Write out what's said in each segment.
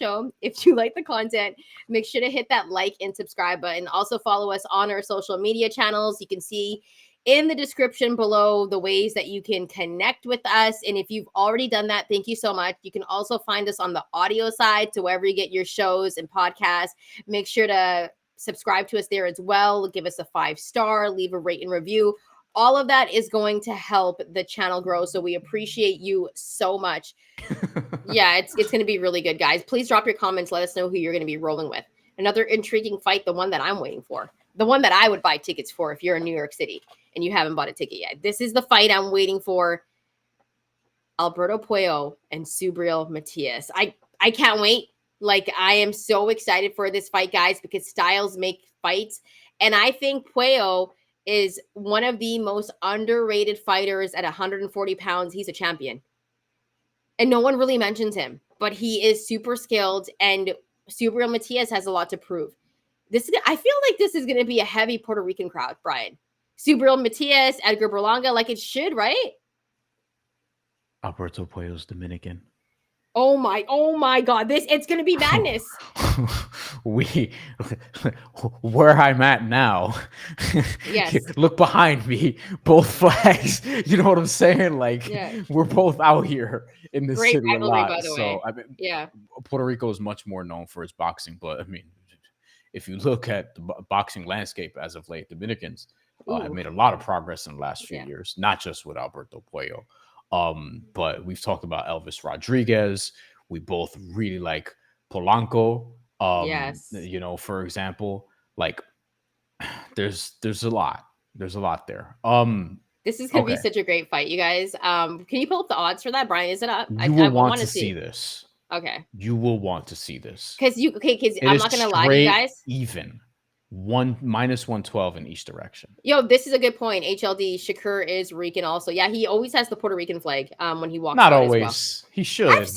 show. If you like the content, make sure to hit that like and subscribe button. Also follow us on our social media channels. You can see in the description below the ways that you can connect with us. And if you've already done that, thank you so much. You can also find us on the audio side. So wherever you get your shows and podcasts, make sure to subscribe to us there as well. Give us a 5-star, leave a rate and review. All of that is going to help the channel grow. So we appreciate you so much. Yeah, it's going to be really good, guys. Please drop your comments. Let us know who you're going to be rolling with. Another intriguing fight, the one that I'm waiting for. The one that I would buy tickets for if you're in New York City and you haven't bought a ticket yet. This is the fight I'm waiting for. Alberto Puello and Subriel Matias. I can't wait. Like, I am so excited for this fight, guys, because styles make fights. And I think Puello is one of the most underrated fighters at 140 pounds. He's a champion. And no one really mentions him, but he is super skilled, and Subriel Matias has a lot to prove. I feel like this is going to be a heavy Puerto Rican crowd, Bryan. Subriel Matias, Edgar Berlanga, like it should, right? Alberto Puello's Dominican. Oh my God. It's going to be madness. Where I'm at now. Yes. Look behind me, both flags. You know what I'm saying? Like, yeah. We're both out here in this Great city a rivalry, lot. by the way. I mean, yeah. Puerto Rico is much more known for its boxing, but I mean, if you look at the boxing landscape as of late, Dominicans have made a lot of progress in the last few years, not just with Alberto Puello. But we've talked about Elvis Rodriguez. We both really like Polanco. Yes. You know, for example, like there's a lot. There's a lot there. This is gonna be such a great fight, you guys. Can you pull up the odds for that, Bryan? Is it up? You will want to see this. Okay. You will want to see this. Because I'm not gonna lie to you guys. Even -112 in each direction. Yo, this is a good point. HLD Shakur is Rican also. Yeah, he always has the Puerto Rican flag when he walks. Not out always. As well. He should. I've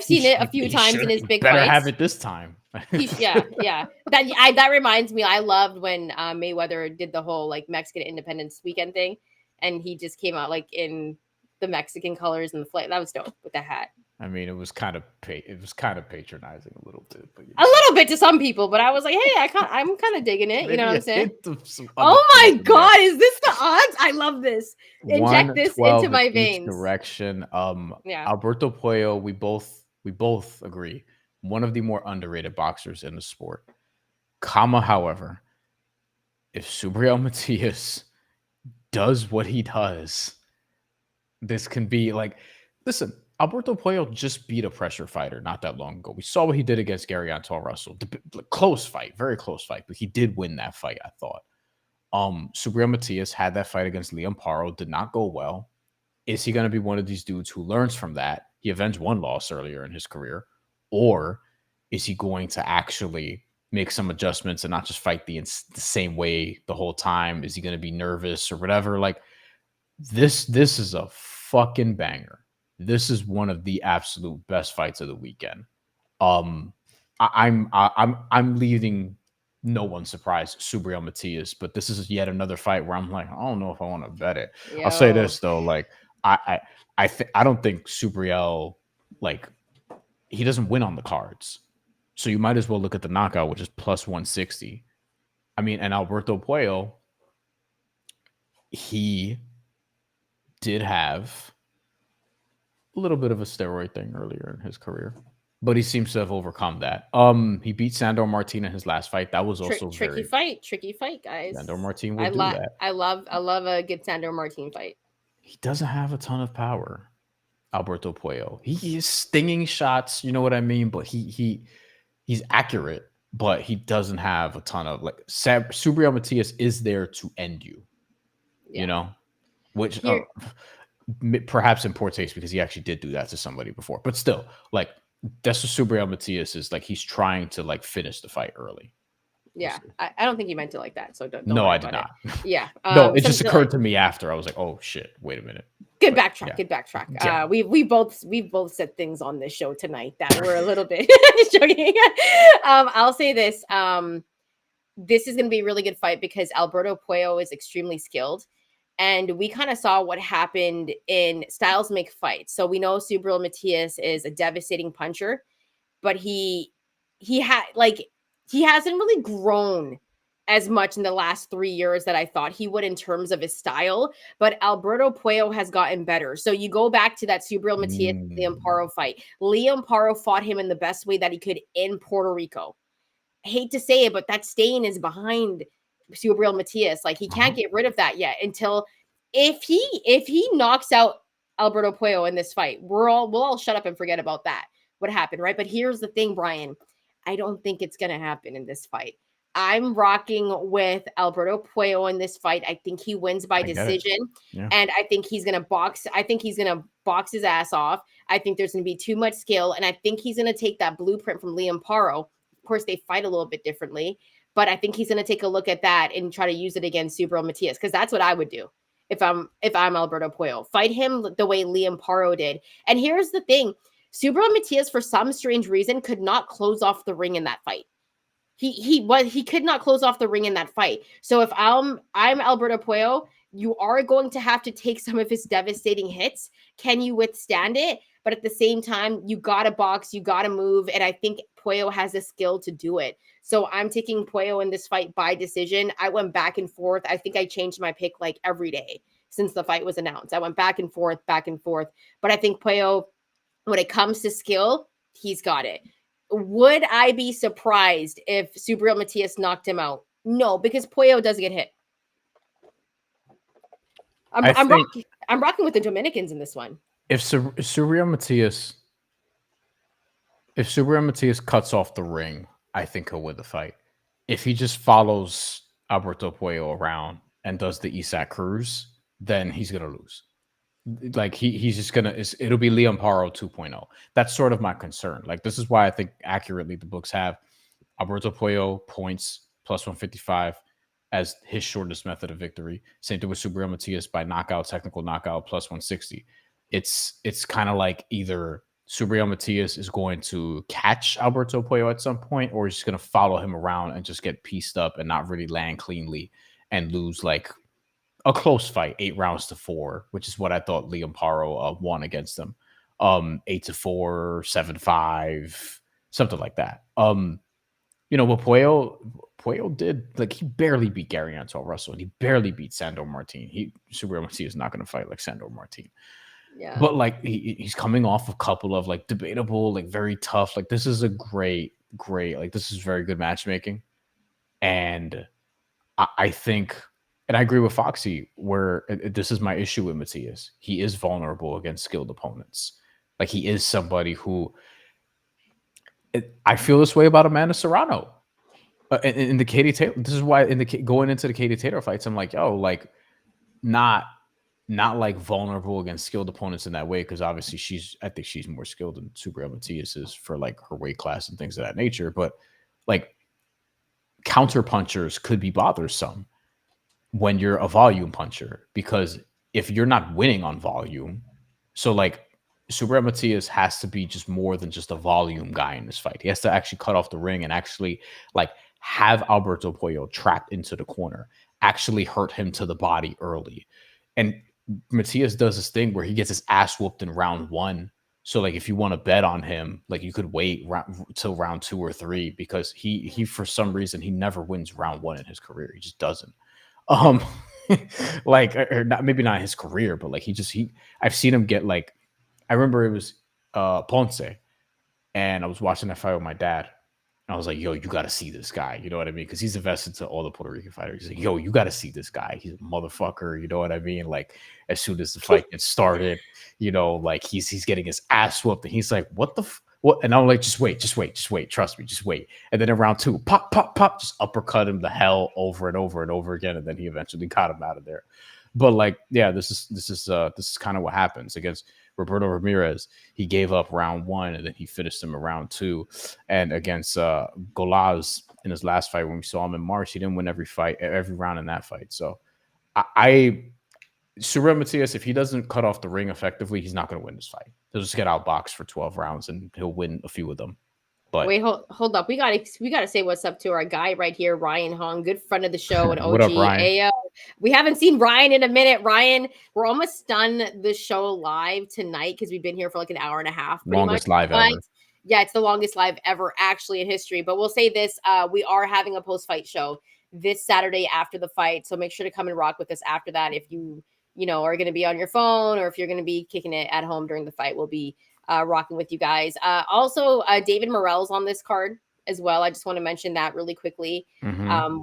seen it a few times in his big better fights. Have it this time. Yeah. That reminds me. I loved when Mayweather did the whole like Mexican Independence Weekend thing, and he just came out like in the Mexican colors and the flag. That was dope with the hat. I mean, it was kind of patronizing a little bit, but a little bit to some people. But I was like, hey, I'm kind of digging it. You know what I'm saying? Oh my God, is this the odds? I love this. Inject this into my veins. Direction. Alberto Puello. We both agree. One of the more underrated boxers in the sport. However, if Subriel Matias does what he does, this can be like, listen. Alberto Puello just beat a pressure fighter not that long ago. We saw what he did against Gary Antoine Russell. Close fight, very close fight, but he did win that fight, I thought. Subriel Matias had that fight against Liam Paro, did not go well. Is he going to be one of these dudes who learns from that? He avenged one loss earlier in his career. Or is he going to actually make some adjustments and not just fight the same way the whole time? Is he going to be nervous or whatever? Like, this is a fucking banger. This is one of the absolute best fights of the weekend. I'm leaving no one surprised, Subriel Matias, but this is yet another fight where I'm like, I don't know if I want to bet it. I'll say this though, like I don't think Subriel, like, he doesn't win on the cards, so you might as well look at the knockout, which is +160. I mean, and Alberto Puello, he did have a little bit of a steroid thing earlier in his career, but he seems to have overcome that. He beat Sandor Martin in his last fight. That was also tricky fight, guys. Sandor Martin will do that. I love a good Sandor Martin fight. He doesn't have a ton of power, Alberto Puello. He is stinging shots, you know what I mean? But he's accurate, but he doesn't have a ton of, like, Subriel Matias is there to end you, you know, which perhaps in poor taste because he actually did do that to somebody before, but still, like, that's what Subriel Matias is like. He's trying to like finish the fight early. Yeah, I don't think you meant it like that. So don't. No, I did not. Yeah, no, it just occurred to me after. I was like, oh shit, wait a minute. Good backtrack. Yeah. We both said things on this show tonight that were a little bit joking. I'll say this. This is going to be a really good fight because Alberto Puello is extremely skilled. And we kind of saw what happened in styles make fights. So we know Subriel Matias is a devastating puncher. but he hasn't really grown as much in the last 3 years that I thought he would in terms of his style. But Alberto Puello has gotten better. So you go back to that Subriel Matias Liam Paro fight. Liam Paro fought him in the best way that he could in Puerto Rico. I hate to say it, but that stain is behind Subriel Matias. Like, he can't get rid of that yet until if he knocks out Alberto Puello in this fight, we'll all shut up and forget about that. What happened, right? But here's the thing, Bryan. I don't think it's gonna happen in this fight. I'm rocking with Alberto Puello in this fight. I think he wins by decision. Yeah. And I think he's gonna box. I think he's gonna box his ass off. I think there's gonna be too much skill, and I think he's gonna take that blueprint from Liam Paro. Of course, they fight a little bit differently, but I think he's going to take a look at that and try to use it against Subriel Matias, because that's what I would do if I'm Alberto Puello. Fight him the way Liam Paro did. And here's the thing: Subriel Matias, for some strange reason, could not close off the ring in that fight. He could not close off the ring in that fight. So if I'm Alberto Puello, you are going to have to take some of his devastating hits. Can you withstand it? But at the same time, you got to box, you got to move. And I think Puello has the skill to do it. So I'm taking Puello in this fight by decision. I went back and forth. I think I changed my pick like every day since the fight was announced. I went back and forth. But I think Puello, when it comes to skill, he's got it. Would I be surprised if Subriel Matias knocked him out? No, because Puello does get hit. I'm rocking with the Dominicans in this one. If Subriel Matias cuts off the ring, I think he'll win the fight. If he just follows Alberto Puello around and does the Isaac Cruz, then he's gonna lose. Like he's just gonna. It'll be Liam Paro 2.0. That's sort of my concern. Like, this is why I think accurately the books have Alberto Puello points plus 155 as his shortest method of victory. Same thing with Subriel Matias by knockout, technical knockout, plus 160. It's kind of like either Subriel Matias is going to catch Alberto Puello at some point, or he's just going to follow him around and just get pieced up and not really land cleanly and lose like a close fight, 8-4, which is what I thought Liam Paro won against him. 8-4, 7-5, something like that. But Puello did, like, he barely beat Gary Antoine Russell, and he barely beat Sandor Martin. Subriel Matias is not going to fight like Sandor Martin. Yeah. But like he's coming off a couple of like debatable, like very tough. Like, this is a great, like, this is very good matchmaking. And I think, and I agree with Foxy, where this is my issue with Matias. He is vulnerable against skilled opponents. Like, he is somebody who, I feel this way about Amanda Serrano. In the Katie Taylor, this is why going into the Katie Taylor fights, I'm like, yo, like, not like vulnerable against skilled opponents in that way, because obviously I think she's more skilled than Subriel Matias is for like her weight class and things of that nature. But like, counter punchers could be bothersome when you're a volume puncher, because if you're not winning on volume, so like Subriel Matias has to be just more than just a volume guy in this fight. He has to actually cut off the ring and actually like have Alberto Puello trapped into the corner, actually hurt him to the body early. And Matias does this thing where he gets his ass whooped in round 1. So like, if you want to bet on him, like, you could wait till round 2 or 3, because he for some reason, he never wins round 1 in his career. He just doesn't. Like, or not, maybe not his career, but like, I've seen him get, like, I remember it was Ponce, and I was watching that fight with my dad. I was like, yo, you got to see this guy. You know what I mean? Because he's invested to all the Puerto Rican fighters. He's like, yo, you got to see this guy. He's a motherfucker. You know what I mean? Like, as soon as the fight gets started, like, he's getting his ass whooped. And he's like, what the what? And I'm like, just wait. Trust me, just wait. And then in round 2, pop, just uppercut him the hell over and over and over again. And then he eventually got him out of there. But like, yeah, this is kind of what happens against Roberto Ramirez. He gave up round 1, and then he finished him in round 2. And against Golaz in his last fight, when we saw him in March, he didn't win every round in that fight. So Subriel Matias, if he doesn't cut off the ring effectively, he's not going to win this fight. He'll just get outboxed for 12 rounds, and he'll win a few of them. But wait, hold up. We gotta say what's up to our guy right here, Ryan Hong, good friend of the show and OG. What up, Ryan? We haven't seen Ryan in a minute. Ryan, we're almost done the show live tonight because we've been here for like an hour and a half. Longest live ever. Yeah, it's the longest live ever actually in history. But we'll say this, we are having a post-fight show this Saturday after the fight. So make sure to come and rock with us after that. If you know, are going to be on your phone, or if you're going to be kicking it at home during the fight, we'll be rocking with you guys. Also, David Morrell's on this card as well. I just want to mention that really quickly.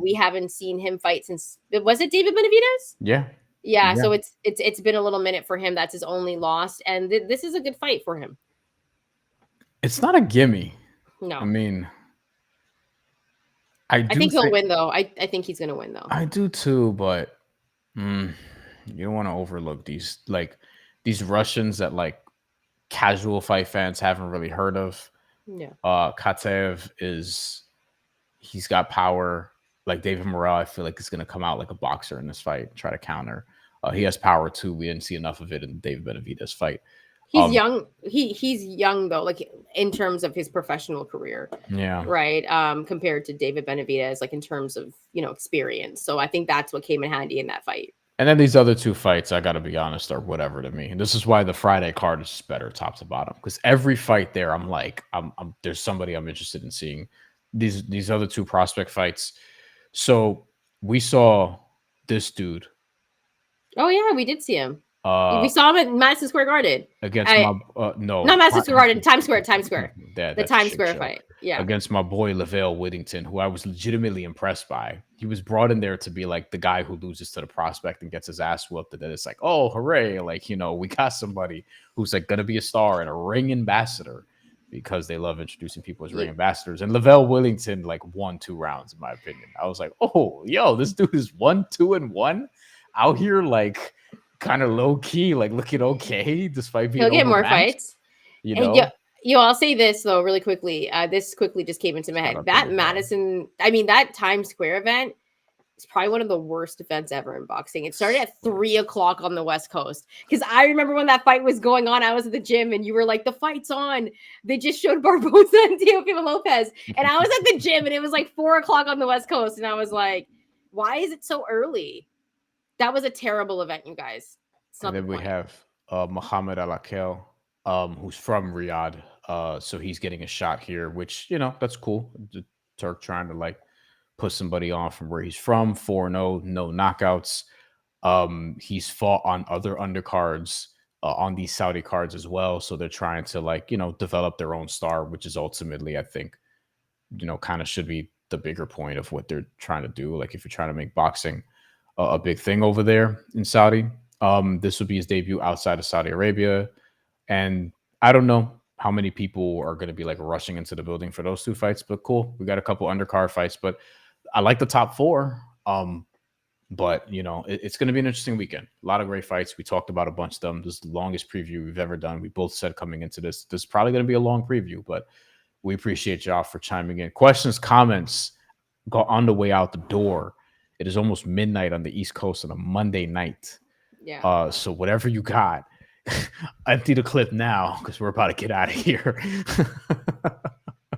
We haven't seen him fight since, was it David Benavidez? Yeah. So it's been a little minute for him. That's his only loss, and this is a good fight for him. It's not a gimme. No, I mean, I think he'll win though. I think he's gonna win though. I do too, but you don't want to overlook these Russians that like casual fight fans haven't really heard of. Yeah. Katev he's got power. Like David Morrell, I feel like he's gonna come out like a boxer in this fight, try to counter. He has power too. We didn't see enough of it in the David Benavidez fight. He's young. He's young though, like in terms of his professional career. Yeah. Right. Compared to David Benavidez, like in terms of, you know, experience. So I think that's what came in handy in that fight. And then these other two fights, I gotta be honest, are whatever to me. And this is why the Friday card is just better top to bottom. Because every fight there, I'm like, I'm there's somebody I'm interested in seeing. These other two prospect fights. So we saw this dude. Oh yeah, we did see him. We saw him at Madison Square Garden against not Madison Square Garden, Times Square. The Times Square fight, yeah, against my boy LaVale Whittington, who I was legitimately impressed by. He was brought in there to be like the guy who loses to the prospect and gets his ass whooped, and then it's like, oh hooray, like, you know, we got somebody who's like gonna be a star and a ring ambassador, because they love introducing people as ring ambassadors. And LaVale Whittington like won 2 rounds, in my opinion. I was like, oh yo, this dude is 1-2-1 out here, like kind of low key, like looking okay, despite being. He'll get more fights, you know. I'll say this though, really quickly. This quickly just came into my head. That that Times Square event is probably one of the worst events ever in boxing. It started at 3:00 on the West Coast, because I remember when that fight was going on, I was at the gym and you were like, "The fight's on." They just showed Barboza and Teofimo Lopez, and I was at the gym and it was like 4:00 on the West Coast, and I was like, "Why is it so early?" That was a terrible event, you guys. And then we have Muhammad Al-Akel, who's from Riyadh. So he's getting a shot here, which, you know, that's cool. The Turk trying to like put somebody on from where he's from. 4-0, no knockouts. He's fought on other undercards on these Saudi cards as well. So they're trying to like, you know, develop their own star, which is ultimately, I think, you know, kind of should be the bigger point of what they're trying to do. Like if you're trying to make boxing a big thing over there in Saudi, this would be his debut outside of Saudi Arabia. And I don't know how many people are going to be like rushing into the building for those two fights, but cool. We got a couple undercard fights, but I like the top 4. But you know, it's going to be an interesting weekend. A lot of great fights. We talked about a bunch of them. This is the longest preview we've ever done. We both said coming into this is probably going to be a long preview, but we appreciate y'all for chiming in. Questions, comments, go on the way out the door. It is almost midnight on the East Coast on a Monday night. Yeah. So whatever you got, empty the clip now, because we're about to get out of here.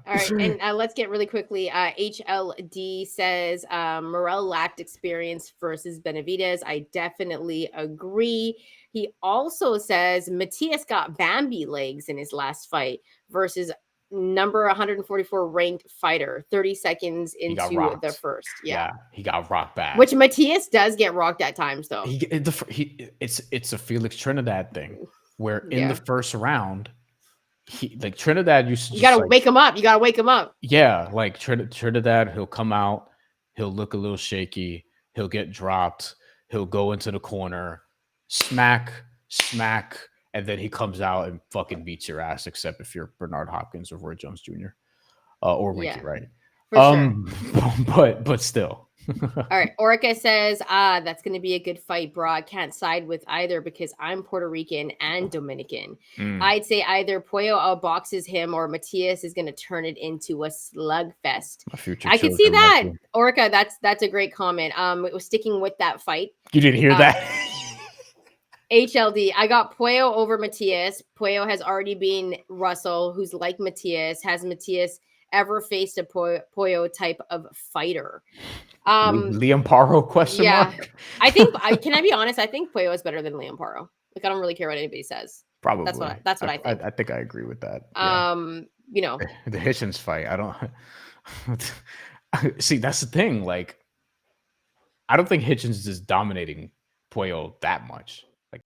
All right, and let's get really quickly. HLD says Morrell lacked experience versus Benavidez. I definitely agree. He also says Matias got Bambi legs in his last fight versus number 144 ranked fighter 30 seconds into the first. Yeah, he got rocked back. Which Matias does get rocked at times, though. It's a Felix Trinidad thing where in the first round, he like Trinidad used to you gotta wake him up. You gotta wake him up. Yeah, like Trinidad, he'll come out, he'll look a little shaky, he'll get dropped, he'll go into the corner, smack, and then he comes out and fucking beats your ass, except if you're Bernard Hopkins or Roy Jones Jr. Or Winky Wright. Sure. But still. All right. Orca says, that's going to be a good fight, bro. I can't side with either because I'm Puerto Rican and Dominican. I'd say either Puello outboxes him or Matias is going to turn it into a slugfest. I can see that. Orca, that's a great comment. It was sticking with that fight. You didn't hear that? HLD. I got Puello over Matias. Puello has already been Russell, who's like Matias. Has Matias ever faced a Puello type of fighter? Liam Paro mark? I think can I be honest? I think Puello is better than Liam Paro. Like I don't really care what anybody says. Probably. That's what I think. I think I agree with that. You know, the Hitchens fight. I don't see. That's the thing. Like, I don't think Hitchens is dominating Puello that much. Like.